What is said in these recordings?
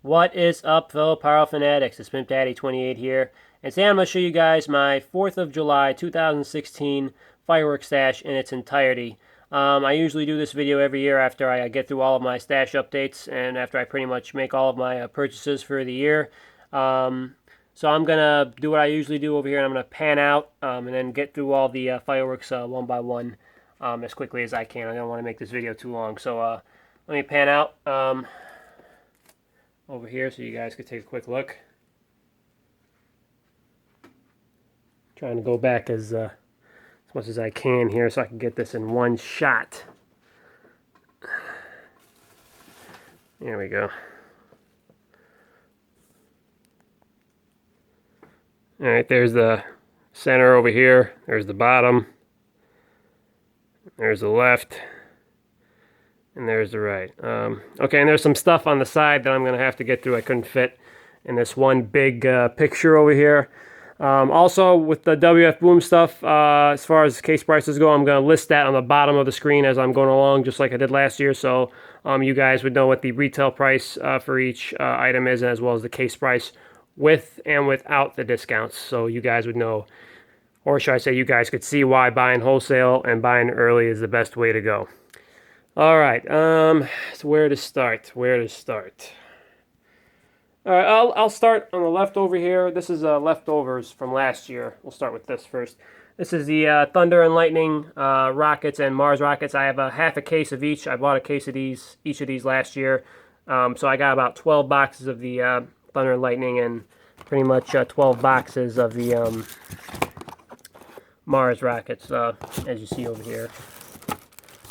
What is up, fellow Pyro Fanatics? It's Pimp Daddy 28 here, and today I'm going to show you guys my 4th of July 2016 firework stash in its entirety. I usually do this video every year after I get through all of my stash updates and after I pretty much make all of my purchases for the year. So I'm going to do what I usually do over here, and I'm going to pan out and then get through all the fireworks one by one as quickly as I can. I don't want to make this video too long, so let me pan out over here so you guys could take a quick look. Trying to go back as much as I can here so I can get this in one shot. There we go. Alright, there's the center over here. There's the bottom. There's the left. And there's the right. Okay, and there's some stuff on the side that I'm going to have to get through. I couldn't fit in this one big picture over here. Also, with the WF Boom stuff, as far as case prices go, I'm going to list that on the bottom of the screen as I'm going along, just like I did last year, so you guys would know what the retail price for each item is, as well as the case price with and without the discounts, so you guys would know, or should I say you guys could see why buying wholesale and buying early is the best way to go. All right, so where to start? All right, I'll start on the left over here. This is leftovers from last year. We'll start with this first. This is the Thunder and Lightning Rockets and Mars Rockets. I have half a case of each. I bought a case of each of these last year. So I got about 12 boxes of the Thunder and Lightning and pretty much 12 boxes of the Mars Rockets, as you see over here.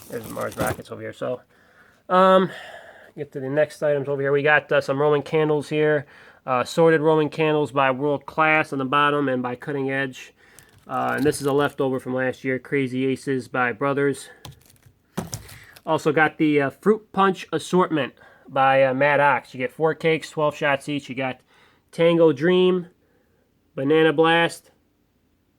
There's Mars Rockets over here. So, get to the next items over here. We got some Roman candles here. Sorted Roman candles by World Class on the bottom and by Cutting Edge. And this is a leftover from last year. Crazy Aces by Brothers. Also got the Fruit Punch Assortment by Mad Ox. You get 4 cakes, 12 shots each. You got Tango Dream, Banana Blast,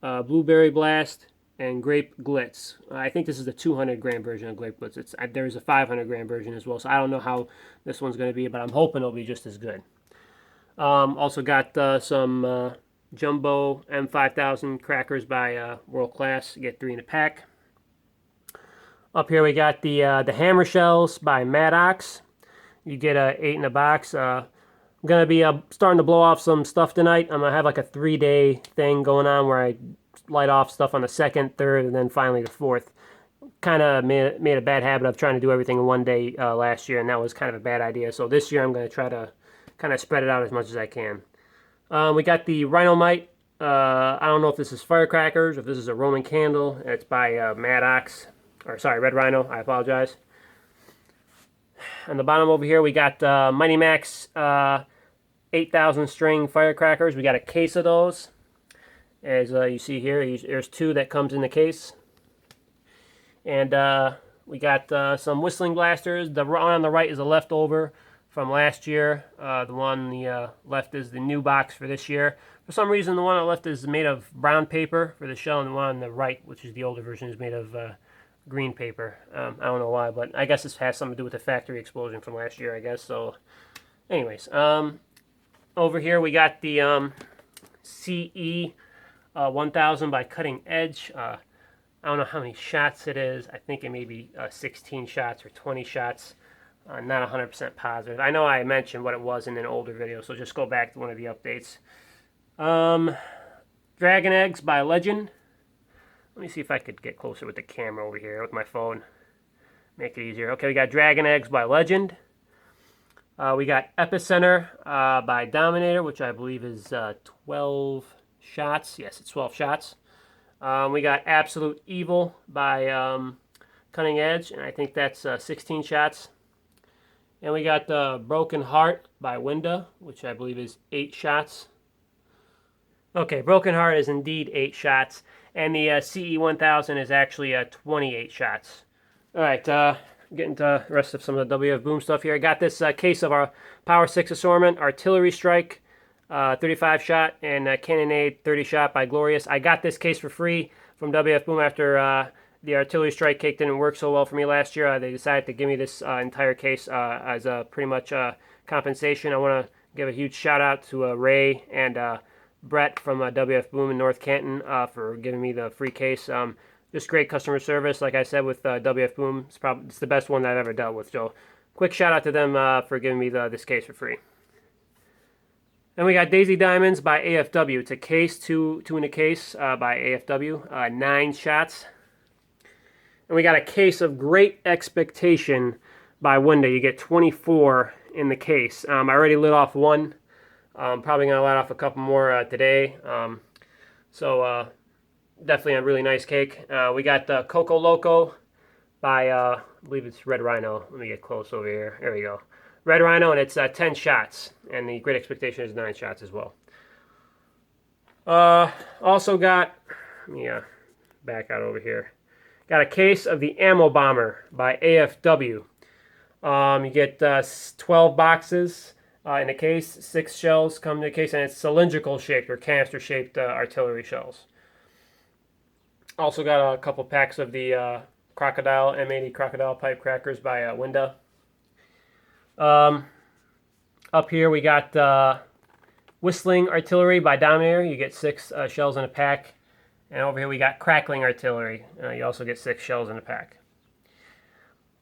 Blueberry Blast, and Grape Glitz. I think this is the 200 gram version of Grape Glitz. There's a 500 gram version as well, so I don't know how this one's going to be, but I'm hoping it'll be just as good. Also got some Jumbo M5000 crackers by World Class. You get 3 in a pack. Up here we got the Hammer Shells by Mad Ox. You get 8 in a box. I'm going to be starting to blow off some stuff tonight. I'm going to have like a 3-day thing going on where I light off stuff on the 2nd, 3rd, and then finally the 4th. Kind of made a bad habit of trying to do everything in one day last year, and that was kind of a bad idea. So this year I'm going to try to kind of spread it out as much as I can. We got the Rhinomite. I don't know if this is Firecrackers, if this is a Roman candle. It's by Mad Ox, or sorry, Red Rhino. I apologize. On the bottom over here we got Mighty Max 8,000 string Firecrackers. We got a case of those. As you see here, there's 2 that comes in the case. And we got some Whistling Blasters. The one on the right is a leftover from last year. The one on the left is the new box for this year. For some reason, the one on the left is made of brown paper for the shell, and the one on the right, which is the older version, is made of green paper. I don't know why, but I guess this has something to do with the factory explosion from last year, I guess. So, anyways, over here we got the CE 1000 by Cutting Edge. I don't know how many shots it is. I think it may be 16 shots or 20 shots. Not 100% positive. I know I mentioned what it was in an older video, so just go back to one of the updates. Dragon Eggs by Legend. Let me see if I could get closer with the camera over here with my phone. Make it easier. Okay, we got Dragon Eggs by Legend. We got Epicenter by Dominator, which I believe is 12 shots. Yes, it's 12 shots. We got Absolute Evil by Cutting Edge, and I think that's 16 shots. And we got Broken Heart by Winda, which I believe is 8 shots. Okay, Broken Heart is indeed 8 shots, and the CE 1000 is actually 28 shots. All right, getting to the rest of some of the WF Boom stuff here. I got this case of our Power 6 Assortment, Artillery Strike, 35 shot, and Cannonade 30 shot by Glorious. I got this case for free from WF Boom after the artillery strike cake didn't work so well for me last year, they decided to give me this entire case as a pretty much compensation. I want to give a huge shout out to Ray and Brett from WF Boom in North Canton for giving me the free case. Just great customer service. Like I said, with WF Boom, it's the best one that I've ever dealt with. So quick shout out to them for giving me this case for free. Then we got Daisy Diamonds by AFW. It's a case, two in a case by AFW, 9 shots. And we got a case of Great Expectation by Window. You get 24 in the case. I already lit off one. I'm probably going to light off a couple more today. Definitely a really nice cake. We got Coco Loco by, I believe it's Red Rhino. Let me get close over here. There we go. Red Rhino, and it's 10 shots. And the Great Expectation is 9 shots as well. Also got, let me back out over here. Got a case of the Ammo Bomber by AFW. You get 12 boxes in a case. 6 shells come in the case, and it's cylindrical shaped or canister shaped artillery shells. Also got a couple packs of the Crocodile M80 Crocodile Pipe Crackers by Winda. Up here we got Whistling Artillery by Dominator. You get 6 shells in a pack. And over here we got Crackling Artillery. You also get 6 shells in a pack.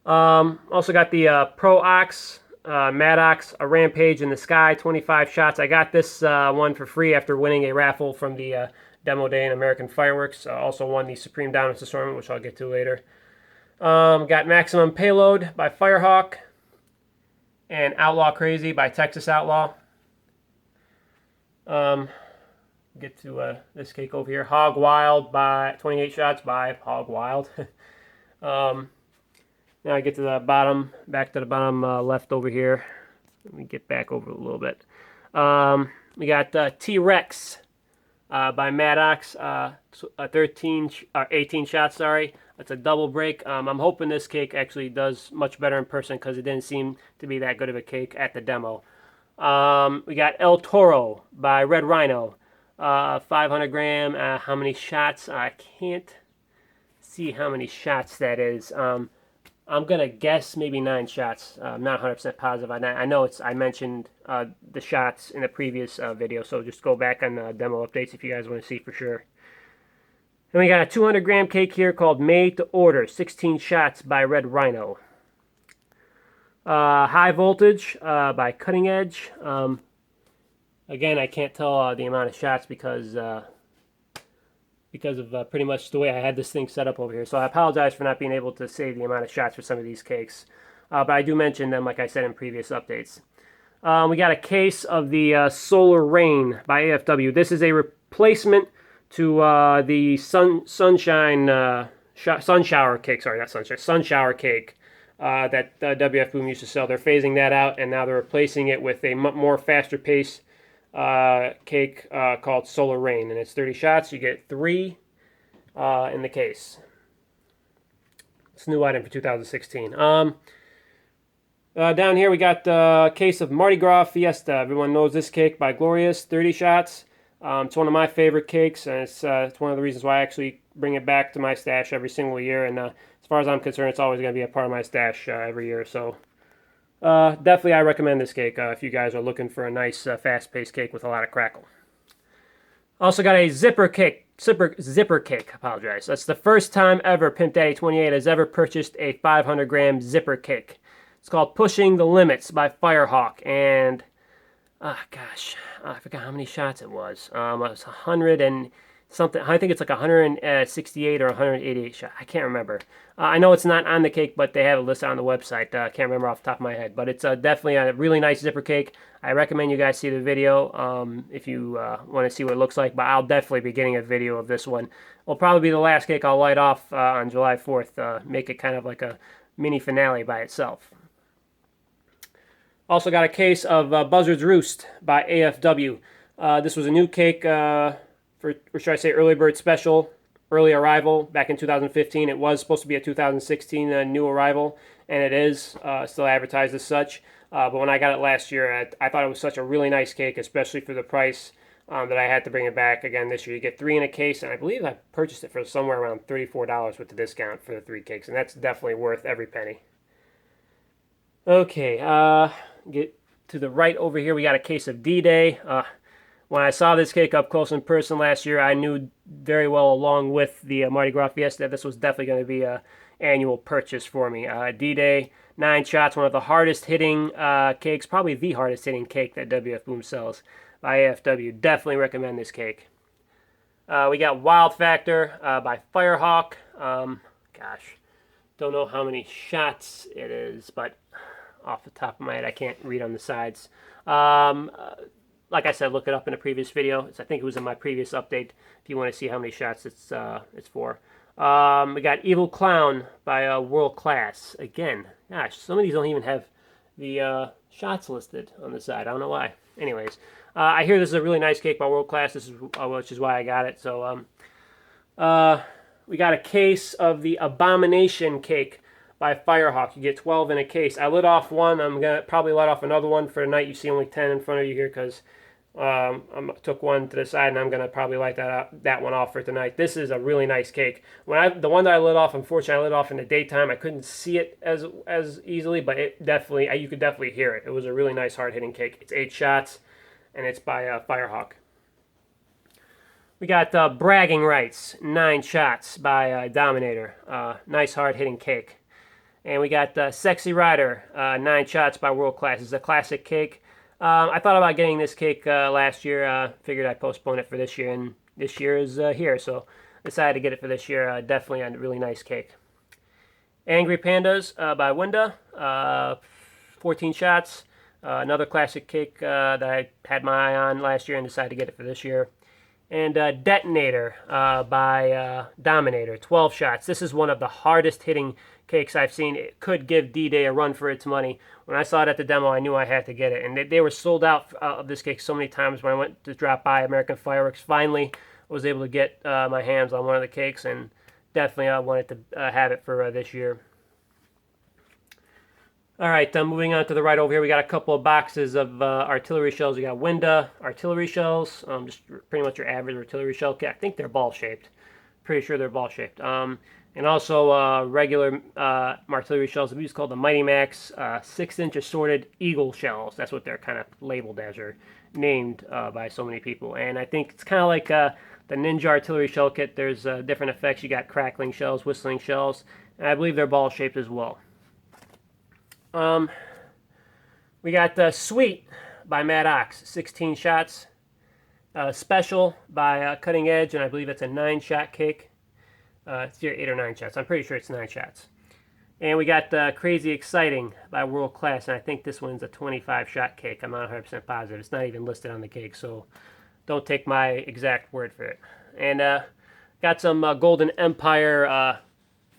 Also got the Pro Ox, Maddox, A Rampage in the Sky, 25 shots. I got this one for free after winning a raffle from the demo day in American Fireworks. Also won the Supreme Dominance Assortment, which I'll get to later. Got Maximum Payload by Firehawk. And Outlaw Crazy by Texas Outlaw. Get to this cake over here. Hog Wild by 28 shots by Hog Wild. Now I get to the bottom, back to the bottom left over here. Let me get back over a little bit. We got T-Rex by Maddox, 18 shots, sorry. That's a double break. I'm hoping this cake actually does much better in person because it didn't seem to be that good of a cake at the demo. We got El Toro by Red Rhino, 500 gram. How many shots? I can't see how many shots that is. I'm going to guess maybe 9 shots. I'm not 100% positive on that. I know I mentioned the shots in the previous video, so just go back on the demo updates if you guys want to see for sure. And we got a 200 gram cake here called Made to Order, 16 shots by Red Rhino. High Voltage by Cutting Edge. Again, I can't tell the amount of shots because of pretty much the way I had this thing set up over here. So I apologize for not being able to say the amount of shots for some of these cakes. But I do mention them, like I said in previous updates. We got a case of the Solar Rain by AFW. This is a replacement to the Sun Shower cake. Sorry, not Sunshine. Sun Shower cake that WF Boom used to sell. They're phasing that out, and now they're replacing it with a more faster pace cake called Solar Rain, and it's 30 shots. You get 3 in the case. It's a new item for 2016. Down here we got a case of Mardi Gras Fiesta. Everyone knows this cake by Glorious, 30 shots. It's one of my favorite cakes, and it's one of the reasons why I actually bring it back to my stash every single year. And as far as I'm concerned, it's always going to be a part of my stash every year. So definitely I recommend this cake if you guys are looking for a nice fast-paced cake with a lot of crackle. Also got a zipper cake. Zipper cake, apologize. That's the first time ever Pimp Daddy 28 has ever purchased a 500 gram zipper cake. It's called Pushing the Limits by Firehawk, and gosh, I forgot how many shots it was. It was 100 and something. I think it's like 168 or 188 shots. I can't remember. I know it's not on the cake, but they have it listed on the website. I can't remember off the top of my head, but it's definitely a really nice zipper cake. I recommend you guys see the video if you want to see what it looks like, but I'll definitely be getting a video of this one. It'll probably be the last cake I'll light off on July 4th, make it kind of like a mini finale by itself. Also got a case of Buzzards Roost by AFW. This was a new cake or should I say early bird special, early arrival back in 2015. It was supposed to be a 2016 new arrival, and it is still advertised as such. But when I got it last year, I thought it was such a really nice cake, especially for the price. that I had to bring it back again this year. You get 3 in a case, and I believe I purchased it for somewhere around $34 with the discount for the 3 cakes, and that's definitely worth every penny. Okay, get to the right over here, we got a case of D-Day. When I saw this cake up close in person last year, I knew very well, along with the Mardi Gras Fiesta, that this was definitely going to be an annual purchase for me. D-Day, 9 shots, one of the hardest hitting cakes, probably the hardest hitting cake that WF Boom sells by AFW. Definitely recommend this cake. We got Wild Factor by Firehawk. Gosh, don't know how many shots it is, but off the top of my head, I can't read on the sides. Like I said, look it up in a previous video. I think it was in my previous update if you want to see how many shots it's for. We got Evil Clown by World Class. Again, gosh, some of these don't even have the shots listed on the side. I don't know why. Anyways, I hear this is a really nice cake by World Class. This is which is why I got it. So we got a case of the Abomination cake by Firehawk. You get 12 in a case. I lit off one. I'm going to probably let off another one for tonight. You see only 10 in front of you here because I took one to the side, and I'm going to probably light that one off for tonight. This is a really nice cake. The one that I lit off, unfortunately, I lit off in the daytime. I couldn't see it as easily, but it definitely, you could definitely hear it. It was a really nice, hard-hitting cake. It's 8 shots, and it's by Firehawk. We got Bragging Rights, 9 shots by Dominator. Nice, hard-hitting cake. And we got Sexy Rider, 9 shots by World Class. It's a classic cake. I thought about getting this cake last year. Figured I'd postpone it for this year, and this year is here, so decided to get it for this year. Definitely a really nice cake. Angry Pandas by Winda, 14 shots. Another classic cake that I had my eye on last year and decided to get it for this year. And Detonator by Dominator, 12 shots. This is one of the hardest hitting cakes I've seen. It could give D-Day a run for its money. When I saw it at the demo, I knew I had to get it. And they were sold out of this cake so many times when I went to drop by American Fireworks. Finally, I was able to get my hands on one of the cakes, and definitely I wanted to have it for this year. All right, moving on to the right over here, we got a couple of boxes of artillery shells. We got Winda artillery shells, just pretty much your average artillery shell kit. I think they're ball-shaped. Pretty sure they're ball-shaped. And also regular artillery shells. These called the Mighty Max 6-inch assorted eagle shells. That's what they're kind of labeled as, or named by so many people. And I think it's kind of like the Ninja artillery shell kit. There's different effects. You got crackling shells, whistling shells, and I believe they're ball-shaped as well. We got Sweet by Mad Ox, 16 shots. Special by Cutting Edge, and I believe it's a 9-shot cake. It's either 8 or 9 shots. I'm pretty sure it's 9 shots. And we got Crazy Exciting by World Class, and I think this one's a 25-shot cake. I'm not 100% positive. It's not even listed on the cake, so don't take my exact word for it. And got some Golden Empire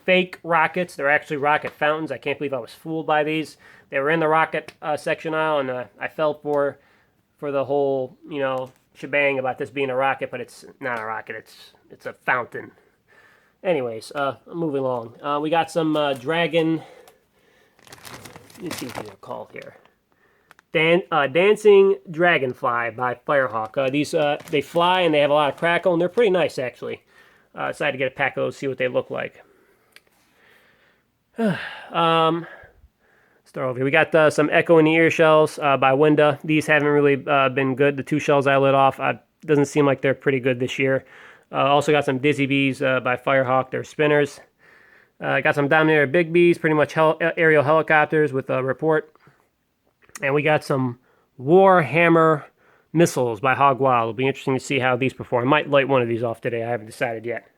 fake rockets. They're actually rocket fountains. I can't believe I was fooled by these. They were in the rocket section aisle, and I fell for the whole, shebang about this being a rocket, but it's not a rocket. It's a fountain. Anyways, moving along. We got some dragon. Let me see what these are called here. Dancing Dragonfly by Firehawk. These they fly and they have a lot of crackle, and they're pretty nice actually. Decided to get a pack of those, see what they look like. Start over here. We got some Echo in the Ear shells by Winda. These haven't really been good. The 2 shells I lit off doesn't seem like they're pretty good this year. Also got some Dizzy Bees by Firehawk. They're spinners. Got some Dominator Big Bees, pretty much aerial helicopters with a report. And we got some Warhammer missiles by Hog Wild. It'll be interesting to see how these perform. I might light one of these off today. I haven't decided yet.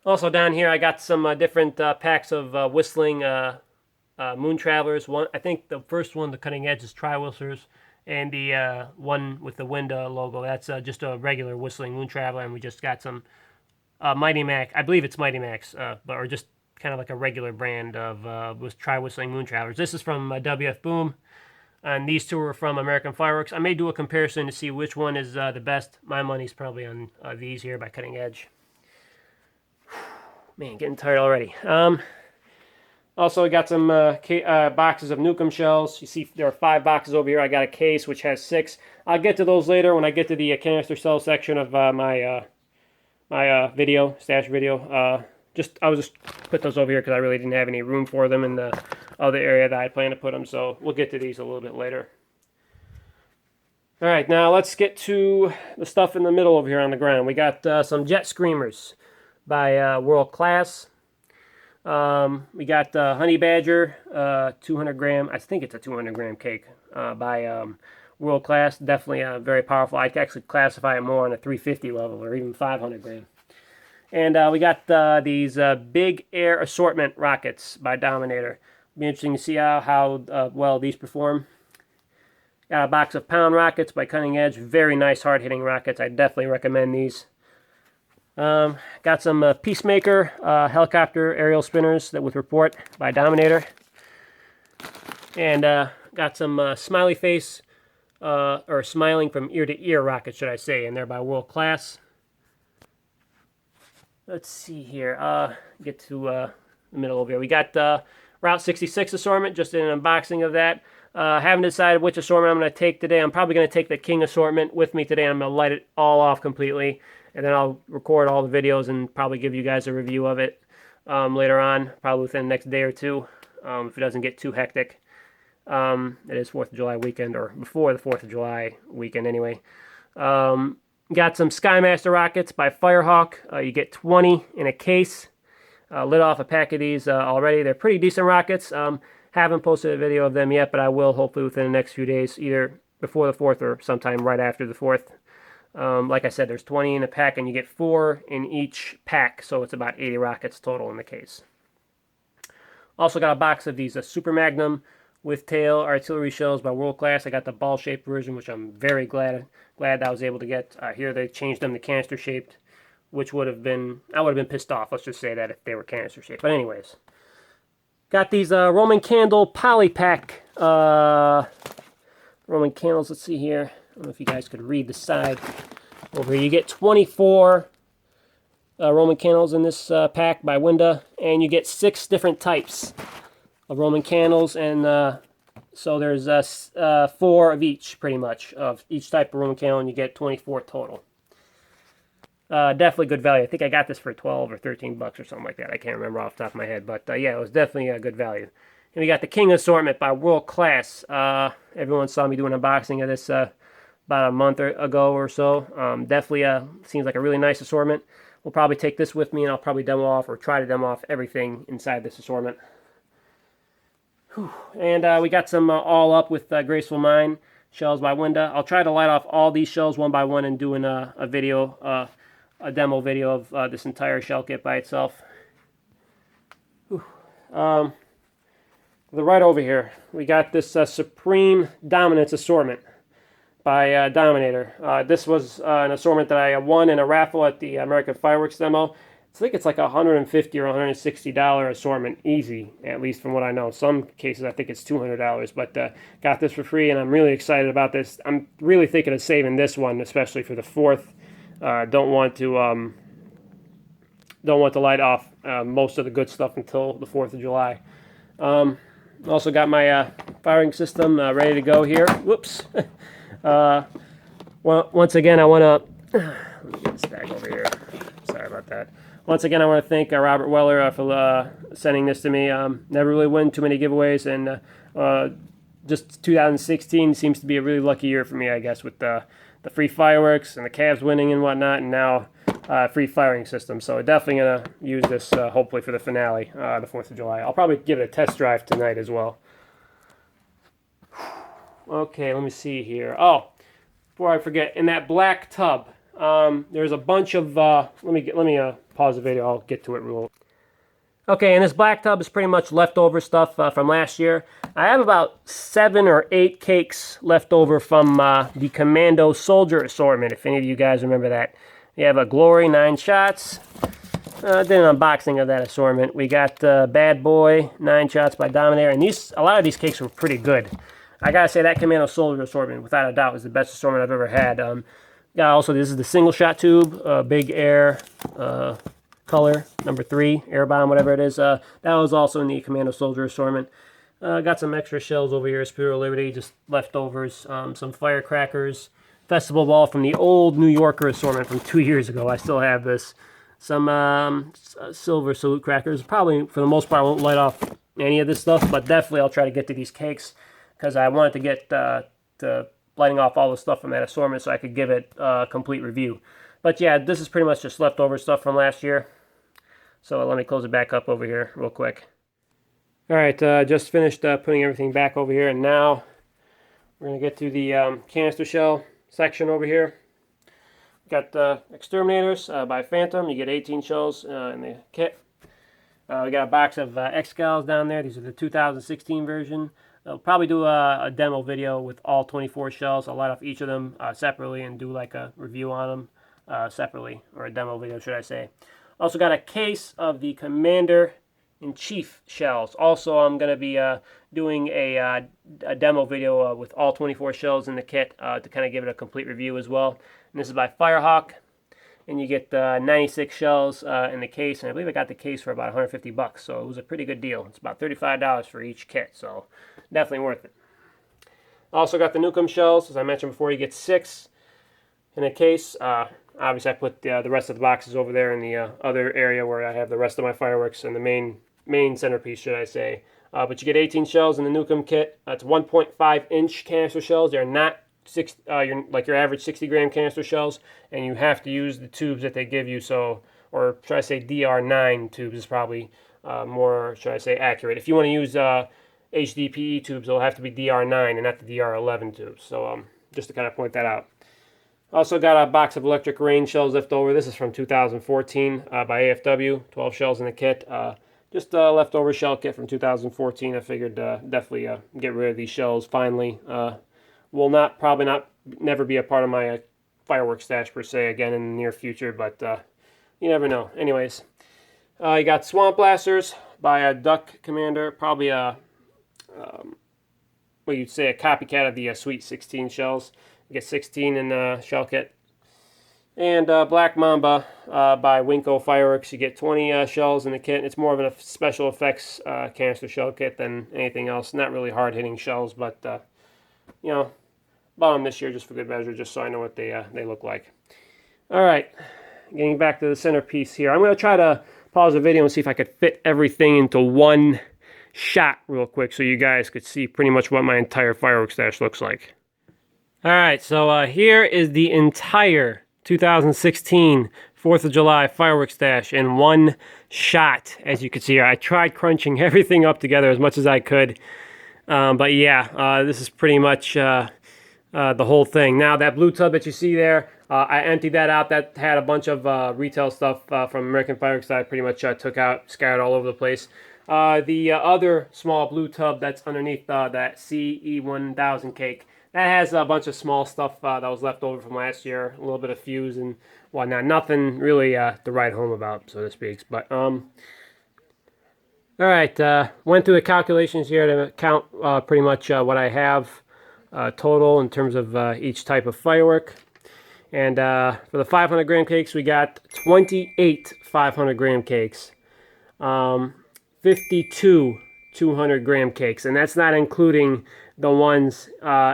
Also down here, I got some different packs of whistling Moon Travelers. I think the first one, the Cutting Edge, is Tri-Whistlers. And the one with the Winda logo, that's just a regular whistling Moon Traveler. And we just got some Mighty Max. I believe it's Mighty Max, or just kind of like a regular brand of Tri-Whistling Moon Travelers. This is from WF Boom. And these 2 are from American Fireworks. I may do a comparison to see which one is the best. My money's probably on these here by Cutting Edge. Man, getting tired already. Also, I got some boxes of Nukem shells. You see there are 5 boxes over here. I got a case which has 6. I'll get to those later when I get to the canister cell section of my video, stash video. I was just put those over here because I really didn't have any room for them in the other area that I plan to put them. So we'll get to these a little bit later. All right, now let's get to the stuff in the middle over here on the ground. We got some Jet Screamers by World Class. We got Honey Badger, 200 gram. I think it's a 200 gram cake by World Class. Definitely very powerful. I could actually classify it more on a 350 level or even 500 gram. And we got these Big Air Assortment Rockets by Dominator. Be interesting to see how well these perform. Got a box of Pound Rockets by Cutting Edge. Very nice hard-hitting rockets. I definitely recommend these. Got some Peacemaker helicopter aerial spinners that with report by Dominator. And got some smiley face or smiling from ear to ear rockets, should I say, and they're by World Class. Let's see here. Get to the middle over here. We got Route 66 assortment, just in an unboxing of that. Haven't decided which assortment I'm going to take today. I'm probably going to take the King assortment with me today. I'm going to light it all off completely. And then I'll record all the videos and probably give you guys a review of it later on, probably within the next day or two, if it doesn't get too hectic. It is 4th of July weekend, or before the 4th of July weekend anyway. Got some Skymaster Rockets by Firehawk. You get 20 in a case. Lit off a pack of these already. They're pretty decent rockets. Haven't posted a video of them yet, but I will hopefully within the next few days, either before the 4th or sometime right after the 4th. Like I said, there's 20 in a pack, and you get 4 in each pack, so it's about 80 rockets total in the case. Also got a box of these Super Magnum with tail artillery shells by World Class. I got the ball-shaped version, which I'm very glad that I was able to get. Here they changed them to canister-shaped, which would have been, I would have been pissed off, let's just say that, if they were canister-shaped. But anyways, got these Roman candle poly pack Roman candles. Let's see here. I don't know if you guys could read the side over here. You get 24 Roman candles in this pack by Winda, and you get 6 different types of Roman candles, and so there's 4 of each, pretty much, of each type of Roman candle, and you get 24 total. Definitely good value. I think I got this for 12 or 13 bucks or something like that. I can't remember off the top of my head, but yeah, it was definitely a good value. And we got the King Assortment by World Class. Everyone saw me do an unboxing of this about a month ago or so. Definitely seems like a really nice assortment. We'll probably take this with me, and I'll probably demo off or try to demo off everything inside this assortment. Whew. And we got some all up with Graceful Mind shells by Winda. I'll try to light off all these shells one by one and doing a video, a demo video of this entire shell kit by itself. Right over here, we got this Supreme Dominance Assortment by Dominator. This was an assortment that I won in a raffle at the American Fireworks demo. I think it's like a $150 or $160 assortment, easy, at least from what I know. In some cases, I think it's $200, but got this for free, and I'm really excited about this. I'm really thinking of saving this one, especially for the 4th. Don't want to light off most of the good stuff until the 4th of July. Also got my firing system ready to go here. Whoops. Well, once again, I want to... Let me get this bag over here. Sorry about that. Once again, I want to thank Robert Weller for sending this to me. Never really win too many giveaways, and just 2016 seems to be a really lucky year for me, I guess, with the free fireworks and the Cavs winning and whatnot, and now free firing system. So definitely going to use this hopefully for the finale, the 4th of July. I'll probably give it a test drive tonight as well. Okay, let me see here. Oh, before I forget, in that black tub, there's a bunch of, let me pause the video, I'll get to it real. Okay, and this black tub is pretty much leftover stuff from last year. I have about 7 or 8 cakes left over from the Commando Soldier Assortment, if any of you guys remember that. We have a Glory 9 shots. Did an unboxing of that assortment. We got Bad Boy 9 shots by Dominator, and a lot of these cakes were pretty good. I gotta say that Commando Soldier Assortment, without a doubt, was the best assortment I've ever had. Yeah, also, this is the single shot tube, Big Air color, number 3, air bomb, whatever it is. That was also in the Commando Soldier assortment. Got some extra shells over here, Spirit of Liberty, just leftovers. Some Firecrackers, Festival Ball from the old New Yorker assortment from 2 years ago. I still have this. Some silver salute crackers. Probably, for the most part, I won't light off any of this stuff, but definitely I'll try to get to these cakes because I wanted to get to lighting off all the stuff from that assortment so I could give it a complete review. But yeah, this is pretty much just leftover stuff from last year. So let me close it back up over here real quick. Alright, just finished putting everything back over here, and now we're going to get to the canister shell section over here. Got the Exterminators by Phantom. You get 18 shells in the kit. We got a box of Excals down there. These are the 2016 version. I'll probably do a demo video with all 24 shells. I'll light off each of them separately and do like a review on them separately, or a demo video, should I say. Also got a case of the Commander-in-Chief shells. Also, I'm going to be doing a demo video with all 24 shells in the kit to kind of give it a complete review as well. And this is by Firehawk, and you get 96 shells in the case, and I believe I got the case for about 150 bucks, so it was a pretty good deal. It's about $35 for each kit, so definitely worth it. Also got the Nukem shells. As I mentioned before, you get 6 in a case. Obviously, I put the rest of the boxes over there in the other area where I have the rest of my fireworks and the main centerpiece, should I say. But you get 18 shells in the Nukem kit. It's 1.5-inch canister shells. They're not like your average 60-gram canister shells, and you have to use the tubes that they give you. So, or should I say DR9 tubes is probably more, should I say, accurate. If you want to use HDPE tubes, it'll have to be DR9 and not the DR11 tubes. So just to kind of point that out. Also got a box of Electric Rain shells left over. This is from 2014 by AFW. 12 shells in the kit. Just a leftover shell kit from 2014. I figured definitely get rid of these shells finally. Will never be a part of my fireworks stash per se again in the near future, but you never know. Anyways, you got Swamp Blasters by a Duck Commander, probably a well, you'd say a copycat of the Sweet 16 shells. You get 16 in the shell kit. And Black Mamba by Winco Fireworks. You get 20 shells in the kit. It's more of a special effects canister shell kit than anything else. Not really hard-hitting shells, but you know, bought them this year just for good measure, just so I know what they look like. All right, getting back to the centerpiece here. I'm going to try to pause the video and see if I could fit everything into one shot real quick so you guys could see pretty much what my entire fireworks stash looks like. All right, so here is the entire 2016 4th of July fireworks stash in one shot. As you can see here, I tried crunching everything up together as much as I could. But yeah, this is pretty much the whole thing. Now, that blue tub that you see there, I emptied that out. That had a bunch of retail stuff from American Fireworks that I pretty much took out, scattered all over the place. The other small blue tub that's underneath that CE1000 cake, that has a bunch of small stuff that was left over from last year, a little bit of fuse and whatnot. Nothing really to write home about, so to speak. But all right, went through the calculations here to count pretty much what I have total in terms of each type of firework. And for the 500 gram cakes, we got 28 500 gram cakes, 52 200 gram cakes, and that's not including the ones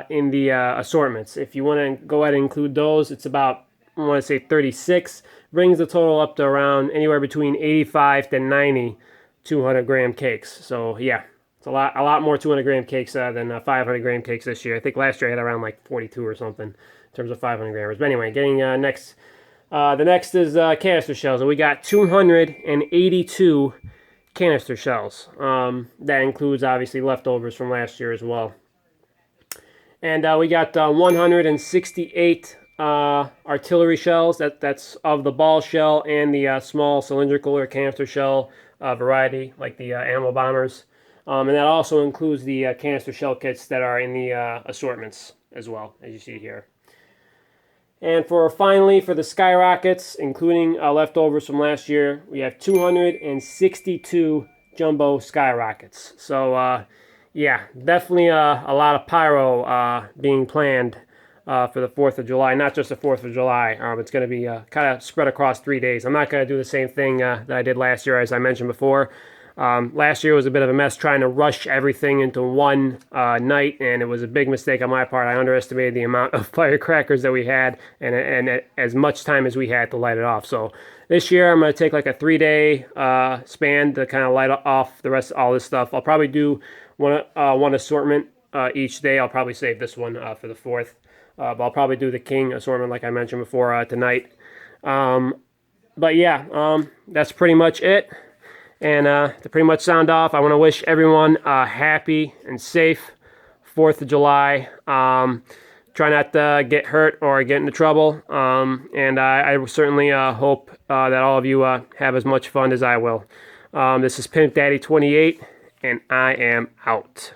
in the assortments. If you want to go ahead and include those, it's about, I want to say 36, brings the total up to around anywhere between 85 to 90 200 gram cakes. So yeah, it's a lot more 200 gram cakes than 500 gram cakes this year. I think last year I had around like 42 or something in terms of 500 grammers. But anyway, getting next, the next is canister shells, and we got 282 canister shells. That includes obviously leftovers from last year as well. And we got 168 artillery shells. That's of the ball shell and the small cylindrical or canister shell variety, like the animal bombers. And that also includes the canister shell kits that are in the assortments as well, as you see here. And finally, for the Sky Rockets, including leftovers from last year, we have 262 jumbo Sky Rockets. So, yeah, definitely a lot of pyro being planned for the 4th of July. Not just the 4th of July. It's going to be kind of spread across 3 days. I'm not going to do the same thing that I did last year, as I mentioned before. Last year was a bit of a mess trying to rush everything into one night, and it was a big mistake on my part. I underestimated the amount of firecrackers that we had and as much time as we had to light it off. So this year I'm going to take like a 3-day span to kind of light off the rest of all this stuff. I'll probably do one assortment each day. I'll probably save this one for the 4th. But I'll probably do the King assortment like I mentioned before tonight. But yeah, that's pretty much it. And to pretty much sound off, I want to wish everyone a happy and safe 4th of July. Try not to get hurt or get into trouble. And I certainly hope that all of you have as much fun as I will. This is Pimp Daddy 28, and I am out.